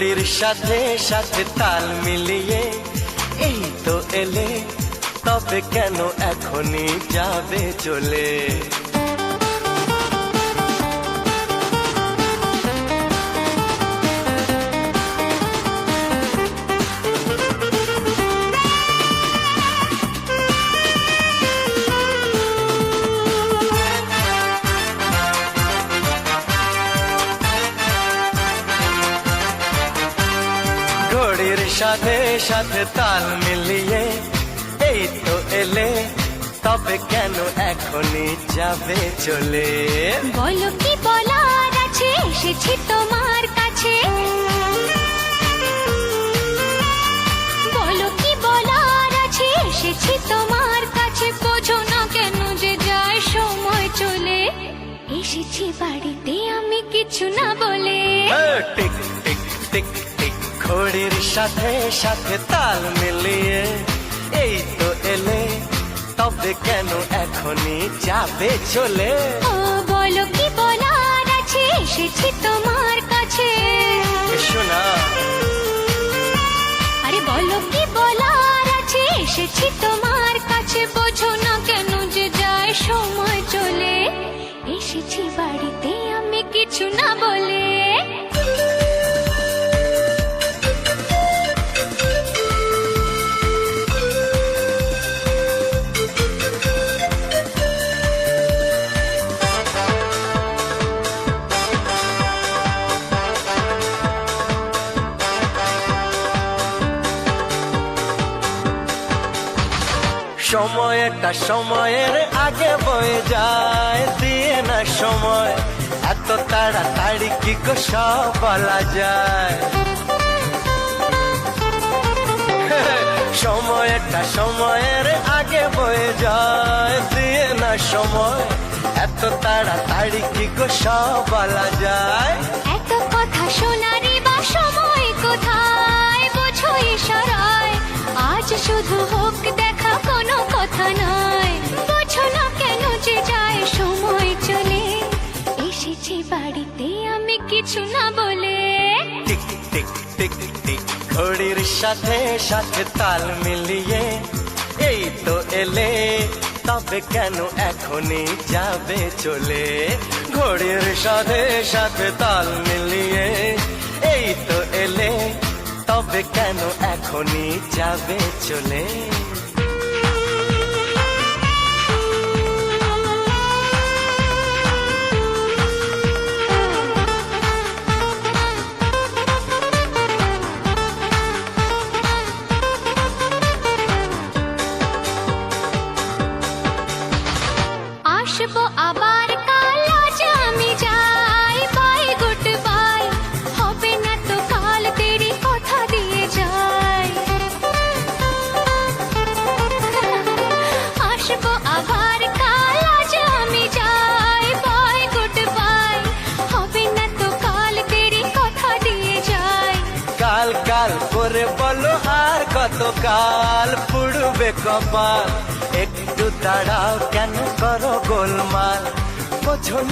ঘড়ির সাথে সাথে তাল মিলিয়ে এই তো এলে, তবে কেন এখনই যাবে চলে? ঘড়ির সাথে সাথে তাল মিলিয়ে এই তো এলে, তবে কেন এখনই যাবে চলে? বলো কি বলার আছে, এসেছি তোমার কাছে। বলো কি বলার আছে, এসেছি তোমার কাছে। বোঝো না কেন যে যায় সময় চলে? এসেছি বাড়িতে আমি কিছু না বলে। টিক টিক টিক টিক ঘড়ির সাথে সাথে তাল মিলিয়ে এই তো এলে, তবে কেন এখনই যাবে চলে? ও বলো কি বলার আছে, এসেছি তোমার কাছে। শোনা, আরে বলো কি বলার আছে, এসেছি তোমার কাছে। বোঝো না কেন যে যায় সময় চলে? এসেছি বাড়িতে আমি কিছু না বলে। সময়টা সময়ের আগে বয়ে যায়, দিয়ে না সময় এত তাড়াতাড়ি কি গো সব বলা যায়? সময়টা সময়ের আগে বয়ে যায়, দিয়ে না সময় এত তাড়াতাড়ি কি গো সব বলা যায়? এত কথা শোনারই বা সময় কোথায়? বোঝো ইশারায় আজ শুধু হোক দেখা, কোনো কথা নয়। বোঝো না কেন যে যায় সময় চলে? এসেছি বাড়িতে আমি কিছু না বলে। টিক টিক টিক টিক ঘড়ির সাথে সাথে তাল মিলিয়ে এই তো এলে, তবে কেন এখনই যাবে চলে? ঘড়ির সাথে সাথে তাল মিলিয়ে এই তো এলে, তবে কেন এখনই যাবে চলে? আসবো আবার কাল, আজ আমি যাই। বাই গুড বাই, হবে না তো কাল, তেরি কথা দিয়ে যাই। আসবো আবার কাল, আজ আমি যাই। বাই গুড বাই, হবে না তো কাল, তেরি কথা দিয়ে যাই। কাল কাল করে বলো আর কত কাল পুড়বে কপাল? একটু দাঁড়াও, কেন করো গোলমাল? বোঝো না